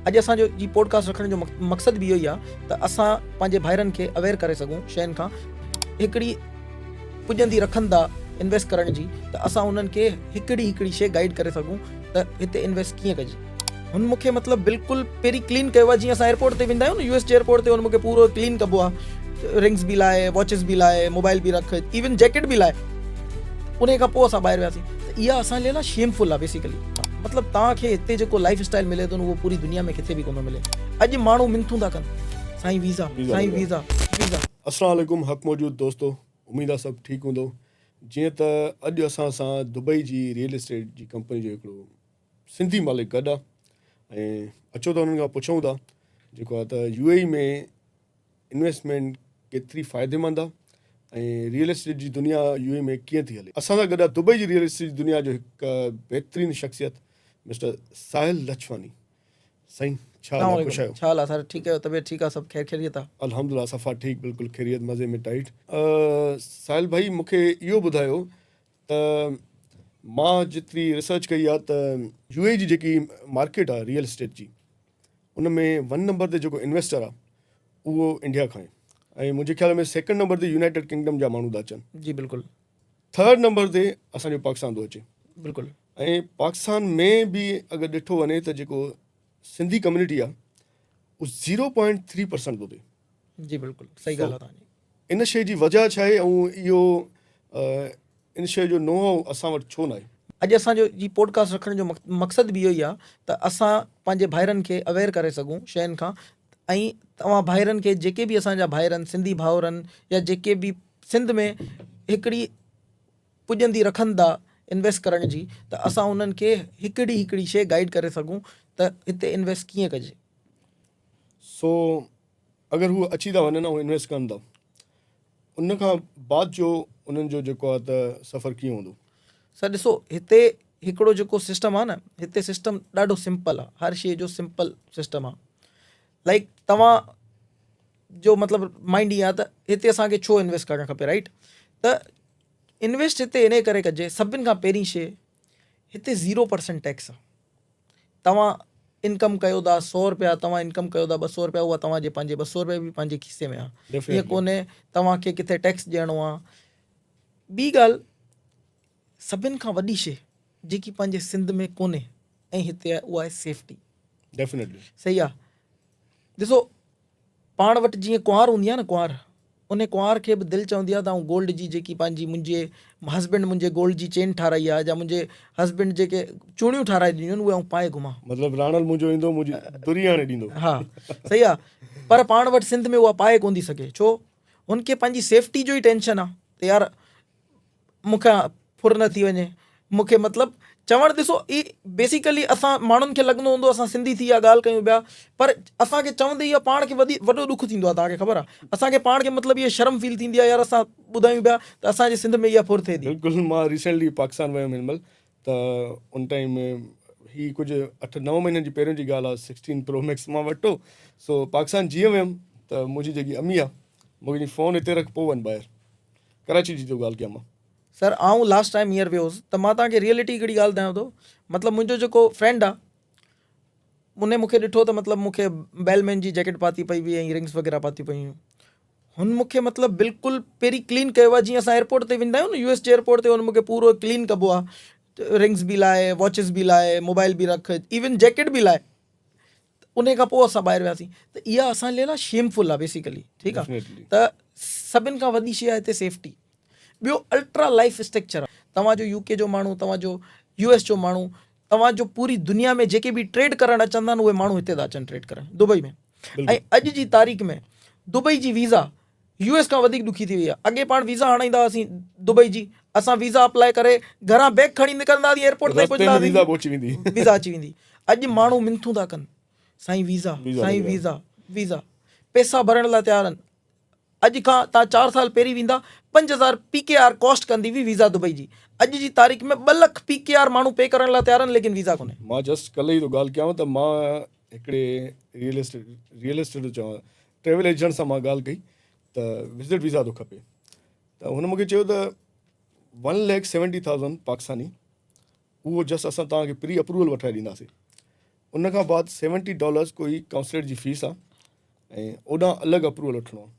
अॼु असांजो जी पॉडकास्ट रखण जो मक़सदु बि इहो ई आहे त असां पंहिंजे भाइरनि खे अवेयर करे सघूं शयुनि खां। हिकिड़ी पुॼंदी रखंदा इन्वेस्ट करण जी, त असां उन्हनि खे हिकिड़ी शइ गाइड करे सघूं त हिते इन्वेस्ट कीअं कजे। हुन मूंखे मतिलबु बिल्कुुलु पहिरीं क्लीन कयो आहे। जीअं असां एयरपोर्ट ते वेंदा आहियूं न, US जे एयरपोर्ट ते, हुन मूंखे पूरो क्लीन कबो आहे, रिंग्स बि लाइ, वॉचिस बि लाइ, मोबाइल बि रख, इवन जैकेट बि लाइ। उन खां पोइ असां ॿाहिरि वियासीं। त इहा असां लाइ शेमफुल आहे बेसिकली। मतिलबु तव्हांखे हिते जेको लाइफ स्टाइल मिले थो न, उहो पूरी दुनिया में किथे बि कोन मिले। अॼु माण्हू मिनथूं था कनि, साईं वीज़ा, साईं वीज़ा, वीज़ा। अस्सलाम वालेकुम हक़ मौजूद दोस्तों, उम्मीद आहे सभु ठीकु हूंदो। जीअं त अॼु असां सां दुबई जी रियल एस्टेट जी कंपनी जो हिकिड़ो सिंधी मालिक गॾु आहे ऐं अचो त हुननि खां पुछूं था जेको आहे त UAE में इन्वेस्टमेंट केतिरी फ़ाइदेमंद आहे ऐं रियल एस्टेट जी दुनिया UAE में कीअं थी हले। असां सां गॾु आहे दुबई जी रियल एस्टेट जी दुनिया जो हिकु बहितरीनु शख़्सियत मिस्टर साहिल लचवानी। साईं छा हाल आहे? ख़ुशि आहियो? छा हाल आहे सर? ठीकु आहियो? तबियत ठीकु आहे? सभु ख़ैर ख़ैरियत आहे? अल्हम्दुलिल्लाह सफ़ा ठीकु, बिल्कुलु ख़ैरियत, मज़े में टाइट। साहिल भाई मूंखे इहो ॿुधायो त मां जेतिरी रिसर्च कई आहे त UAE जी जेकी मार्केट आहे रियल एस्टेट जी, उन में 1 नंबर ते जेको इन्वेस्टर आहे उहो इंडिया खां आहे ऐं मुंहिंजे ख़्याल में 2nd नंबर ते यूनाइटेड किंगडम जा माण्हू था अचनि। जी बिल्कुलु। 3rd नंबर ते असांजो पाकिस्तान थो अचे। बिल्कुलु। ऐं पाकिस्तान में बि अगरि ॾिठो वञे त जेको सिंधी कम्यूनिटी आहे उहो 0.3% थो थिए। जी बिल्कुलु सही ॻाल्हि आहे तव्हांजी। इन शइ जी वजह छा आहे ऐं इहो इन शइ जो नो हाउ असां वटि छो न आहे? अॼु असांजो जी पॉडकास्ट रखण जो मक़सदु बि इहो ई आहे त असां पंहिंजे भाइरनि खे अवेयर करे सघूं शयुनि खां। ऐं तव्हां भाइरनि खे, जेके बि असांजा भाइर आहिनि, सिंधी भाउर आहिनि, या जेके बि सिंध में हिकिड़ी पुॼंदी रखनि था इन्वेस्ट करण जी, त असां उन्हनि खे हिकिड़ी शइ गाइड करे सघूं त हिते इन्वेस्ट कीअं कजे। सो अगरि हू अची था वञनि ऐं इन्वेस्ट कनि था, उन खां बाद जो उन्हनि जो जेको आहे त सफ़र कीअं हूंदो? सर ॾिसो, हिते हिकिड़ो जेको सिस्टम आहे न, हिते सिस्टम ॾाढो सिंपल आहे। हर शइ जो सिंपल सिस्टम आहे। लाइक तव्हां जो मतिलबु माइंड ईअं आहे त हिते असांखे छो इन्वेस्ट करणु खपे, राइट? त इन्वेस्ट हिते इन करे कजे, सभिनि खां पहिरीं शइ, हिते 0% टैक्स आहे। तव्हां इनकम कयो था 100 रुपया, तव्हां इनकम कयो था 200 रुपया, उहा तव्हांजे पंहिंजे 200 रुपया बि पंहिंजे खीसे में आहे। ईअं कोन्हे तव्हांखे किथे टैक्स ॾियणो आहे। ॿी ॻाल्हि, सभिनि खां वॾी शइ जेकी पंहिंजे सिंध में कोन्हे ऐं हिते आहे, उहा आहे सेफ्टी। डेफिनेटली सही आहे। ॾिसो, पाण वटि जीअं कुंवार हूंदी आहे न, कुंवार, उन कुंवार खे बि दिलि चवंदी आहे त आउं गोल्ड जी जेकी पंहिंजी, मुंहिंजे हस्बैंड मुंहिंजे गोल्ड जी चेन ठाराई आहे, या मुंहिंजे हस्बैंड जेके चूड़ियूं ठाराए ॾिनियूं आहिनि, उहे आउं पाए घुमां। मतिलबु राणल मुंहिंजो ईंदो, मुंहिंजी दुरी आणे ॾींदो। हा सही आहे। पर पाण वटि सिंध में उहा पाए कोन थी सघे। छो? हुनखे पंहिंजी सेफ्टी जो ई टेंशन आहे त यार मूंखां फुर न थी वञे, मूंखे मतिलबु चवणु, ॾिसो, ई बेसिकली असां माण्हुनि खे लॻंदो हूंदो असां सिंधी थी इहा ॻाल्हि कयूं पिया, पर असांखे चवंदे इहा पाण खे वॾो दुख थींदो आहे। तव्हांखे ख़बर आहे, असांखे पाण खे मतिलबु इहा शर्म फील थींदी आहे, यार असां ॿुधायूं पिया त असांजे सिंध में इहा फुर थिए थी। बिल्कुलु। मां रिसेंटली पाकिस्तान वियुमि हिन महिल, त उन टाइम ही कुझु 8-9 महीननि जी पहिरियों जी ॻाल्हि आहे। 16 Pro Max मां वरितो। सो पाकिस्तान जीअं वियुमि त मुंहिंजी जेकी अम्मी आहे, मुंहिंजी फ़ोन हिते रख, पोइ वञ ॿाहिरि। कराची जी जो ॻाल्हि कयां मां। सर आउं लास्ट टाइम हींअर वियो हुउसि, त मां तव्हांखे रियलिटी हिकिड़ी ॻाल्हि ॿुधायां थो। मतिलबु मुंहिंजो जेको फ्रेंड आहे, उन मूंखे ॾिठो त मतिलबु मूंखे बेलमैन जी जैकेट पाती पई हुई ऐं रिंग्स वग़ैरह पाती पई हुयूं। हुन मूंखे मतिलबु बिल्कुलु पहिरीं क्लीन कयो आहे। जीअं असां एयरपोर्ट ते वेंदा आहियूं न, US जे एयरपोर्ट ते, हुन मूंखे पूरो क्लीन कबो आहे, रिंग्स बि लाइ, वॉचिस बि लाइ, मोबाइल बि रख, इवन जैकेट बि लाइ। उन खां पोइ असां ॿाहिरि वियासीं। त इहा असां लाइ शेमफुल आहे बेसिकली। ठीकु आहे। त सभिनि खां वॾी शइ आहे हिते सेफ्टी। ॿियो, अल्ट्रा लाइफ स्ट्रक्चर आहे। तव्हांजो UK जो माण्हू, तव्हांजो US जो माण्हू, तव्हांजो पूरी दुनिया में जेके बि ट्रेड करणु अचंदा आहिनि, उहे माण्हू हिते था अचनि ट्रेड करणु, दुबई में। ऐं अॼु जी तारीख़ में दुबई जी वीज़ा US खां वधीक ॾुखी थी वई आहे। अॻे पाण वीज़ा हणाईंदा हुआसीं दुबई जी, असां वीज़ा अप्लाई करे घरां बैग खणी निकिरंदा हुआसीं, एयरपोर्ट ताईं पहुचंदा हुआसीं, वीज़ा अची वेंदी। अॼु माण्हू मिनथूं था कनि, साईं वीज़ा, साईं वीज़ा, वीज़ा। पैसा भरण लाइ तयारु आहिनि। अॼु खां तव्हां 4 साल पहिरीं वेंदा, 5000 PKR कॉस्ट कंदी हुई वीज़ा दुबई जी। अॼु जी तारीख़ में 2 लाख PKR माण्हू पे करण लाइ तयारु आहिनि, लेकिन वीज़ा कोन्हे। मां जस्ट कल्ह ई थो ॻाल्हि कयां त मां हिकिड़े रियल एस्टेट जो चवां, ट्रेवल एजेंट सां मां ॻाल्हि कई त विज़िट वीज़ा थो खपे। त हुन मूंखे चयो त 1,70,000 पाकिस्तानी, उहो जस्ट असां तव्हांखे प्री अप्रूवल वठाए ॾींदासीं। उन खां बाद $70 कोई काउंसलर जी फीस आहे ऐं ओॾां अलॻि अप्रूवल वठिणो आहे.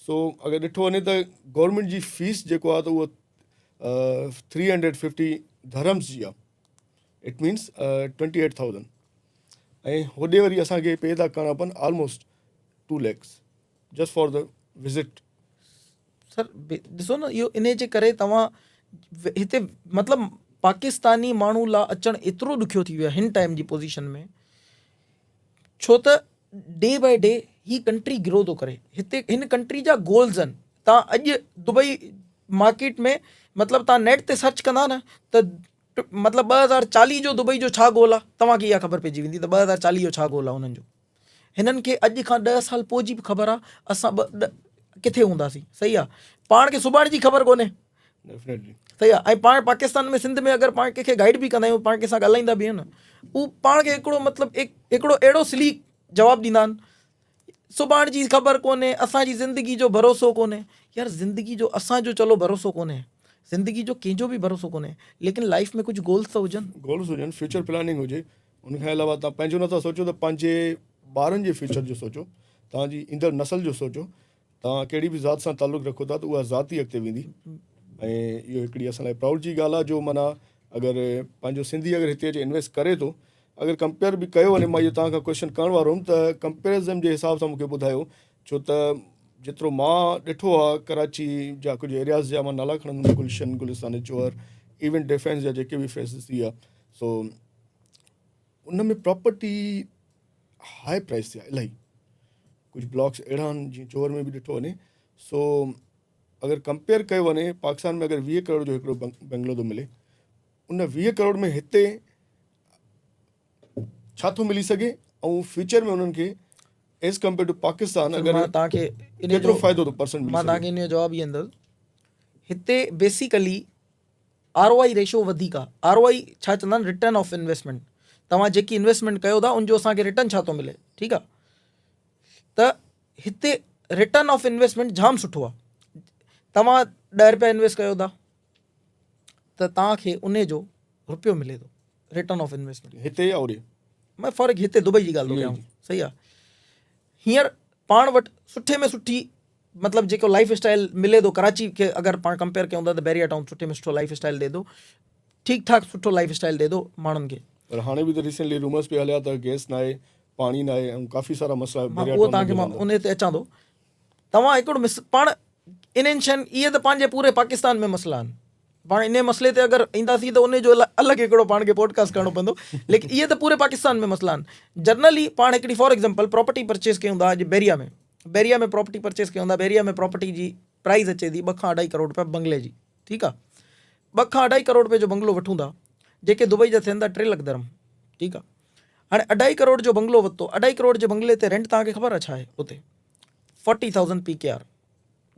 सो अगरि ॾिठो वञे त गवर्नमेंट जी फीस जेको आहे त उहो 350 धर्म्स जी आहे. इट मीन्स 28,000 ऐं होॾे वरी असांखे पे था करणा पवनि almost 2 lakhs just for the visit. Sir ॾिसो न, इहो इन जे करे तव्हां हिते मतिलबु पाकिस्तानी माण्हू लाइ अचणु एतिरो ॾुखियो थी वियो आहे हिन टाइम जी पोज़ीशन में, छो त डे बाय डे ही कंट्री ग्रो थो करे. हिते हिन कंट्री जा गोल्स आहिनि. तव्हां अॼु दुबई मार्केट में मतिलबु तव्हां नेट ते सर्च कंदा न त मतिलबु 2040 जो दुबई जो छा गोल आहे तव्हांखे इहा ख़बर पइजी वेंदी त 2040 जो छा गोल आहे हुननि जो. हिननि खे अॼु खां 10 साल पोइ जी बि ख़बर आहे असां किथे हूंदासीं. सही आहे. पाण खे सुभाणे जी ख़बर कोन्हे. डेफिनेटली सही आहे. ऐं पाण पाकिस्तान में सिंध में अगरि पाण कंहिंखे गाइड बि कंदा आहियूं, पाण कंहिंसां ॻाल्हाईंदा बि आहियूं न, उहो पाण खे हिकिड़ो मतिलबु हिकिड़ो अहिड़ो स्लीक जवाबु ॾींदा आहिनि, सुभाणे जी ख़बर कोन्हे, असांजी ज़िंदगी जो भरोसो कोन्हे. यार ज़िंदगी जो असांजो चलो भरोसो कोन्हे, ज़िंदगी जो कंहिंजो बि भरोसो कोन्हे, लेकिन लाइफ में कुझु गोल्स त हुजनि. गोल्स हुजनि, फ्यूचर प्लानिंग हुजे. उनखां अलावा तव्हां पंहिंजो नथा सोचो त पंहिंजे ॿारनि जे फ्यूचर जो सोचो, तव्हांजी ईंदड़ नसल जो सोचो. तव्हां कहिड़ी बि ज़ात सां तालुक़ु रखो था त उहा ज़ात ई अॻिते वेंदी. ऐं इहो हिकिड़ी असां लाइ प्राउड जी ॻाल्हि आहे जो माना अगरि पंहिंजो सिंधी अगरि हिते अची इन्वेस्ट करे थो, अगरि कंपेयर बि कयो वञे, मां इहो तव्हां खां क्वेश्चन करण वारो हुउमि त कंपेरिज़न जे हिसाब सां मूंखे ॿुधायो, छो त जेतिरो मां ॾिठो आहे कराची जा कुझु एरियाज़ जा मां नाला खणंदुमि, गुलशन, गुलिस्तान चौर, इवन डिफेंस जा जेके बि फेसिस थी आहे, सो उन में प्रॉपर्टी हाई प्राइस थी आहे इलाही. कुझु ब्लॉक्स अहिड़ा आहिनि जीअं चौर में बि ॾिठो वञे. सो अगरि कंपेयर कयो वञे, पाकिस्तान में अगरि 20 करोड़ जो हिकिड़ो बंगलो थो मिले, उन 20 करोड़ में हिते छा थो मिली सघे ऐं फ्यूचर में उन्हनि खे एज़ कम्पेयर टू पाकिस्तान मां अगरि तव्हांखे इन केतिरो जो फ़ाइदो थो पर्सेंट मां मिली तव्हांखे सघे. इन जो जवाबु ई ईंदुसि. हिते बेसिकली ROI रेशो वधीक आहे. ROI छा चवंदा आहिनि, रिटर्न ऑफ इन्वेस्टमेंट. तव्हां जेकी इन्वेस्टमेंट कयो था उनजो असांखे रिटर्न छा थो मिले. ठीकु आहे. त हिते रिटर्न ऑफ इन्वेस्टमेंट जाम सुठो आहे. तव्हां 10 रुपया इन्वेस्ट कयो था त तव्हांखे उन जो रुपियो मिले थो, रिटर्न ऑफ इन्वेस्टमेंट. हिते या होॾे मैं फॉर हिते दुबई जी ॻाल्हि थो कयां. सही आहे. हींअर पाण वटि सुठे में सुठी मतिलबु जेको लाइफ स्टाइल मिले थो, कराची खे अगरि पाण कंपेयर कयूं था त बैरिया टाउन सुठे में सुठो लाइफ स्टाइल ॾे थो, ठीकु ठाकु सुठो लाइफ स्टाइल ॾे थो माण्हुनि खे. पर हाणे बि त रिसेंटली रूमर्स पिया हलिया त गैस न आहे, पाणी न आहे ऐं काफ़ी सारा मसइला उहो तव्हांखे मां उन ते अचां थो. तव्हां हिकिड़ो पाण इन्हनि शयुनि इहे त पंहिंजे पूरे पाकिस्तान में मसइला आहिनि. पाण इन मसइले ते अगरि ईंदासीं त उनजो अलॻि हिकिड़ो पाण खे पॉडकास्ट करिणो पवंदो, लेकिन इहे त पूरे पाकिस्तान में मसइला आहिनि. जनरली पाण हिकिड़ी फॉर एग्ज़ाम्पल प्रॉपर्टी परचेस कयूं था अॼु बैरिया में प्रॉपर्टी परचेस कयूं था. बैरिया में प्रॉपर्टी जी प्राइस अचे थी 2 खां 2.5 करोड़ रुपया बंगले जी. ठीकु आहे. 2 खां 2.5 करोड़ रुपए जो बंगलो वठूं था, जेके दुबई जा थियनि था 3 लख दरम. ठीकु आहे. हाणे 2.5 करोड़ जो बंगलो वरितो, 2.5 करोड़ जे बंगले ते रेंट तव्हांखे ख़बर आहे छा आहे उते? 40,000 PKR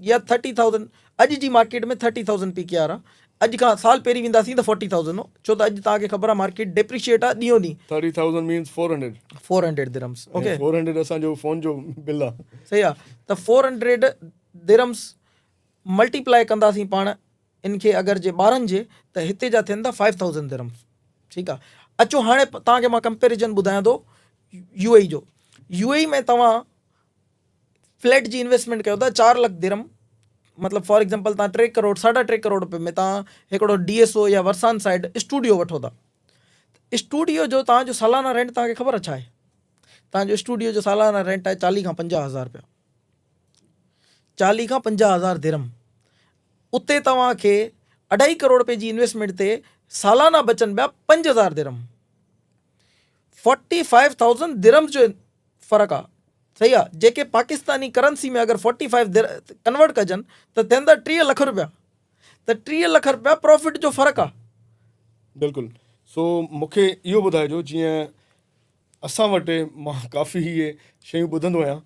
या 30,000. अॼु जी मार्केट में 30,000 PKR आहे. अॼु खां साल पहिरीं वेंदासीं त 40,000 हो, छो त अॼु तव्हांखे ख़बर आहे मार्केट डेप्रिशिएट आहे ॾींहों ॾींहुं. 30,000 मीन्स 400 दिरम्स. ओके, 400 असांजो फ़ोन जो बिल आहे. सही आहे. त 400 दिरम्स मल्टीप्लाई कंदासीं पाण इन खे अगरि जे ॿारनि जे, त हिते जा थियनि था 5,000 दिरम्स. ठीकु आहे. अचो हाणे तव्हांखे मां कंपेरिजन ॿुधायां थो UAE जो. UAE में तव्हां फ्लैट जी इन्वेस्टमेंट कयो था 4 लख दिरम, मतिलबु फॉर एग्ज़ाम्पल तव्हां 3 करोड़ 3.5 करोड़ रुपए में तव्हां हिकिड़ो DSO या वरसान साइड स्टूडियो वठो था. स्टूडियो जो तव्हांजो सालाना रेंट तव्हांखे ख़बर आहे छा आहे? तव्हांजो स्टूडियो जो सालाना रेंट आहे 40 खां 50,000 रुपया. 40 खां 50,000 दिरम. उते तव्हांखे 2.5 करोड़ रुपए जी इन्वेस्टमेंट ते सालाना बचनि पिया 5,000 दिरम. 45,000 दिरम्स जो फ़र्क़ु आहे. सही आहे. जेके पाकिस्तानी करंसी में अगरि 45 कन्वर्ट कजनि त थियनि था 30 लख रुपया. त 30 लख रुपया प्रॉफिट जो फ़र्क़ु आहे. बिल्कुलु. सो मूंखे इहो ॿुधाइजो, जीअं असां वटि मां काफ़ी इहे शयूं ॿुधंदो आहियां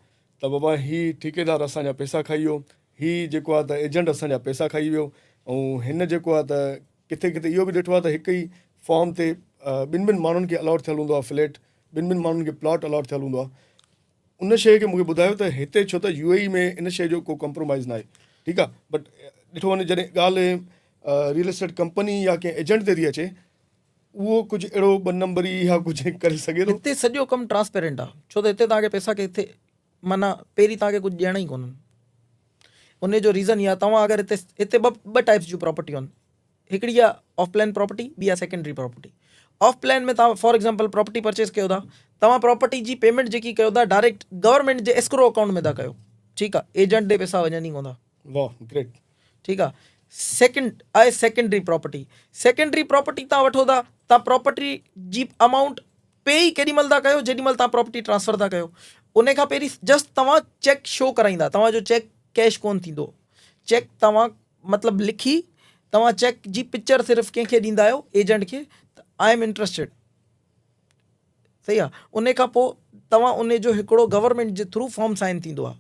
त बाबा हीउ ठेकेदार असांजा पैसा खाई वियो, हीउ जेको आहे त एजेंट असांजा पैसा खाई वियो, ऐं हिन जेको आहे त किथे किथे इहो बि ॾिठो आहे त हिकु ई फॉर्म ते 2 माण्हुनि खे अलॉट थियलु हूंदो आहे फ्लैट, 2 माण्हुनि खे प्लॉट अलॉट थियलु हूंदो आहे. उन शइ खे मूंखे ॿुधायो त हिते छो त UAE में इन शइ जो को कॉम्प्रोमाइज़ न आहे. ठीकु आहे. बट ॾिठो वञे जॾहिं ॻाल्हि रियल एस्टेट कंपनी या कंहिं एजेंट ते थी अचे, उहो कुझु अहिड़ो ॿ नंबरी या कुझु करे सघे थो? हिते सॼो कमु ट्रांसपेरेंट आहे, छो त हिते तव्हांखे पैसा खे हिते माना पहिरीं तव्हांखे कुझु ॾियणा ई कोन्हनि। उन जो रीज़न इहा, तव्हां अगरि हिते ॿ टाइप्स जूं प्रॉपर्टियूं आहिनि। हिकिड़ी आहे ऑफ प्लान प्रॉपर्टी, ॿी आहे सेकेंडरी प्रॉपर्टी। ऑफ प्लान में तव्हां फॉर एग्जांपल प्रॉपर्टी परचेस कयो था, तव्हां प्रॉपर्टी जी पेमेंट जेकी कयो था डायरेक्ट गवर्नमेंट जे एस्क्रो अकाउंट में था कयो, ठीकु आहे, एजेंट ॾे पैसा वञनि ई कोन था, वाह, ग्रेट। ठीकु आहे। सेकेंड आहे सेकेंडरी प्रॉपर्टी। सेकेंडरी प्रॉपर्टी तव्हां वठो था, तव्हां प्रॉपर्टी जी अमाउंट पे ई केॾी महिल था कयो जेॾी महिल तव्हां प्रॉपर्टी ट्रांसफर था कयो। उन खां पहिरीं जस्ट तव्हां चेक शो कराईंदा, तव्हांजो चेक कैश कोन थींदो। चेक तव्हां मतिलबु लिखी तव्हां चेक जी पिक्चर सिर्फ़ु कंहिंखे ॾींदा आहियो, एजेंट खे, आई एम इंट्रस्टेड, सही आहे। उन खां पोइ तव्हां उन जो हिकिड़ो गवर्नमेंट जे थ्रू फॉर्म साइन थींदो आहे,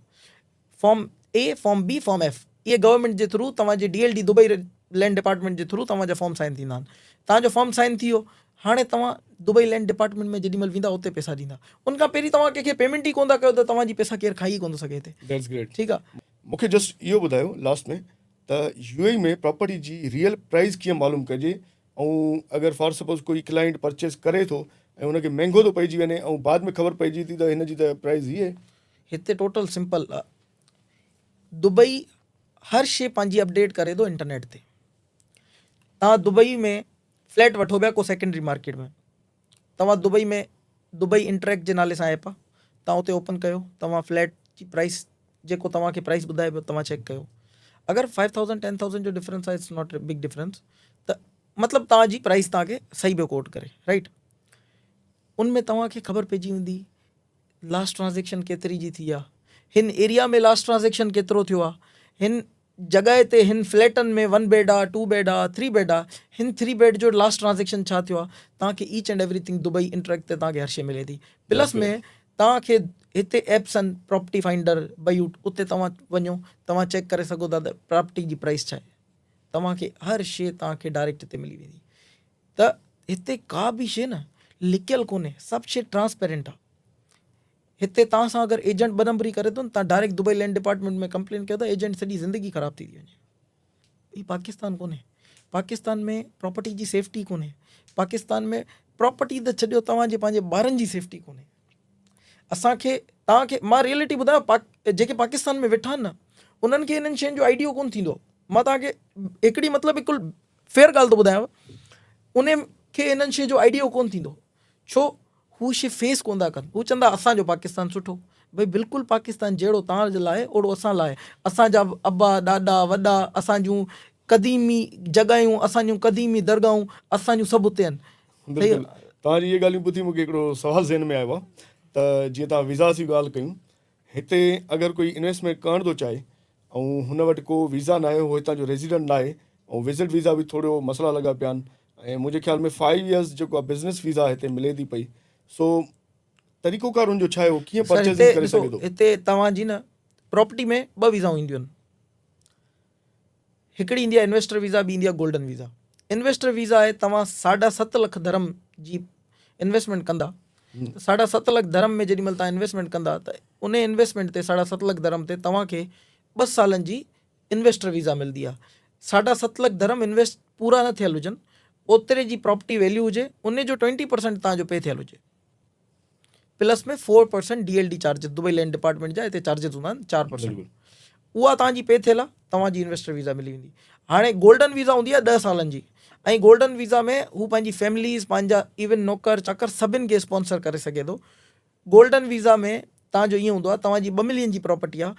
फॉर्म ए, फॉर्म बी, फॉर्म एफ। इहे गवर्नमेंट जे थ्रू तव्हांजे DLD दुबई लैंड डिपार्टमेंट जे थ्रू तव्हांजा फॉर्म साइन थींदा आहिनि। तव्हांजो फॉर्म साइन थी वियो, हाणे तव्हां दुबई लैंड डिपार्टमेंट में जेॾी महिल वेंदा उते पैसा ॾींदा। उन खां पहिरीं तव्हां कंहिंखे पेमेंट ई कोन था कयो त तव्हांजी पैसा केरु खाई कोन थो सघे हिते। That's great. ठीकु आहे। मूंखे जस्ट इहो ॿुधायो लास्ट में त UAE में प्रॉपर्टी जी रियल प्राइस कीअं मालूम कजे, ऐं अगरि फॉर सपोज कोई क्लाइंट परचेस करे थो ऐं हुनखे महांगो थो पइजी वञे ऐं बाद में ख़बर पइजी थी त हिन जी त प्राइस हीअ आहे। हिते टोटल सिंपल आहे, दुबई हर शइ पंहिंजी अपडेट करे थो इंटरनेट ते। तव्हां दुबई में फ्लैट वठो पिया को सेकेंडरी मार्केट में, तव्हां दुबई में दुबई इंटरेक्ट जे नाले सां ऐप आहे, तव्हां उते ओपन कयो, तव्हां फ्लैट जी प्राइस जेको तव्हांखे प्राइस ॿुधाए पियो तव्हां चेक कयो। अगरि 5000 10,000 जो डिफरेंस आहे, it's not a big difference, त मतिलबु तव्हांजी प्राइस तव्हांखे सही पियो कोट करे, राइट। उनमें तव्हांखे ख़बर पइजी वेंदी लास्ट ट्रांजेक्शन केतिरी जी थी आहे, हिन एरिया में लास्ट ट्रांजेक्शन केतिरो थियो आहे, हिन जॻह ते हिन फ्लैटनि में 1 बेड आहे, 2 बेड आहे, 3 बेड आहे, हिन 3 बेड जो लास्ट ट्रांजेक्शन छा थियो आहे। तव्हांखे each and everything Dubai interact ते तव्हांखे हर शइ मिले थी। प्लस में तव्हांखे हिते एप्स आहिनि, प्रॉपर्टी फाइंडर, बायूट, उते तव्हां वञो, तव्हां चेक करे सघो था त प्रॉपर्टी जी प्राइस छा आहे। तव्हांखे हर शइ तव्हांखे डायरेक्ट हिते मिली वेंदी। त हिते का बि शइ न लिकियल कोन्हे, सभु शइ ट्रांसपेरेंट आहे। हिते तव्हां सां अगरि एजेंट 2 नंबरी करे थो न, तव्हां डायरेक्ट दुबई लैंड डिपार्टमेंट में कंप्लेन कयो त एजेंट सॼी ज़िंदगी ख़राब थी वञे। ही पाकिस्तान कोन्हे। पाकिस्तान में प्रॉपर्टी जी सेफ्टी कोन्हे। पाकिस्तान में प्रॉपर्टी त छॾियो, तव्हांजे पंहिंजे ॿारनि जी सेफ्टी कोन्हे। असांखे तव्हांखे मां रियलिटी ॿुधायां, जेके पाकिस्तान में वेठा आहिनि न, उन्हनि खे हिननि शयुनि जो आइडियो कोन थींदो। मां तव्हांखे हिकिड़ी मतिलबु हिकु फेयर ॻाल्हि थो ॿुधायांव, उन खे हिननि शइ जो आइडियो कोन थींदो। छो? हू शइ फेस कोन था कनि। हू चवंदा असांजो पाकिस्तान सुठो। भई बिल्कुलु पाकिस्तान जहिड़ो तव्हांजे लाइ ओड़ो असां लाइ। असांजा अबा ॾाॾा वॾा, असांजूं क़दीमी जॻहियूं, असांजूं क़दीमी दरगाहूं, असांजूं सभु उते आहिनि। बिल्कुलु। तव्हांजी इहे ॻाल्हियूं ॿुधी मूंखे हिकिड़ो सुवालु ज़हन में आयो आहे त जीअं तव्हां वीज़ा जी ॻाल्हि कयूं, हिते अगरि कोई इन्वेस्टमेंट करणु थो चाहे ऐं हुन वटि को वीज़ा न आहे, उहो हितां जो रेज़िडेंट न आहे, ऐं विज़िट वीज़ा बि थोरो मसइला लॻा पिया आहिनि, ऐं मुंहिंजे ख़्याल में 5 इयर्स जेको आहे बिज़नेस वीज़ा हिते मिले थी पई। सो तरीक़ोकार हुनजो छा आहे, उहो कीअं परचेसिंग करे सघे थो? हिते तव्हांजी न प्रॉपर्टी में 2 वीज़ाऊं ईंदियूं आहिनि। हिकिड़ी ईंदी आहे इन्वेस्टर वीज़ा, ॿी ईंदी आहे गोल्डन वीज़ा। इन्वेस्टर वीज़ा आहे तव्हां 7.5 लाख धर्म जी इन्वेस्टमेंट कंदा। 7.5 लाख धर्म में जेॾी महिल तव्हां इन्वेस्टमेंट कंदा त उन इन्वेस्टमेंट ते 7.5 लाख धर्म ते तव्हांखे 2 सालनि जी इन्वेस्टर वीज़ा मिलंदी आहे। 7.5 लाख धर्म इन्वेस्ट पूरा न थियल हुजनि, ओतिरे जी प्रॉपर्टी वैल्यू हुजे, उन जो 20% तव्हांजो पे थियल हुजे, प्लस में 4% DLD charges, Dubai land department जा हिते चार्जिस हूंदा आहिनि 4%। उहा तव्हांजी पे थियल आहे, तव्हांजी इन्वेस्टर वीज़ा मिली वेंदी। हाणे गोल्डन वीज़ा हूंदी आहे 10 सालनि जी, ऐं गोल्डन वीज़ा में हू पंहिंजी फैमिलीज़, पंहिंजा इवन नौकर चाकर सभिनि खे स्पॉन्सर करे सघे थो। गोल्डन वीज़ा में तव्हांजो ईअं हूंदो आहे, तव्हांजी 2 मिलियन जी प्रॉपर्टी आहे,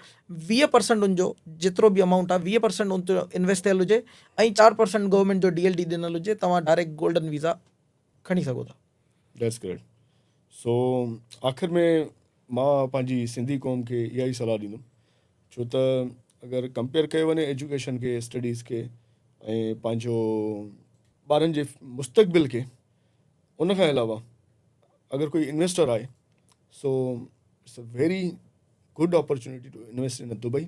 20% उनजो जेतिरो बि अमाउंट आहे 20% उन ते इन्वेस्ट थियल हुजे, ऐं 4% गवर्नमेंट जो DLD ॾिनल हुजे, तव्हां डायरेक्ट गोल्डन वीज़ा खणी सघो था। That's great. सो आख़िर में मां पंहिंजी सिंधी क़ौम खे इहा ई सलाह ॾींदुमि, छो त अगरि कंपेयर कयो वञे एजुकेशन खे, स्टडीज़ खे, ऐं पंहिंजो ॿारनि जे मुस्तक़बिल खे, उन खां अलावा अगरि कोई इन्वेस्टर आहे, so it's a very good opportunity to invest in Dubai.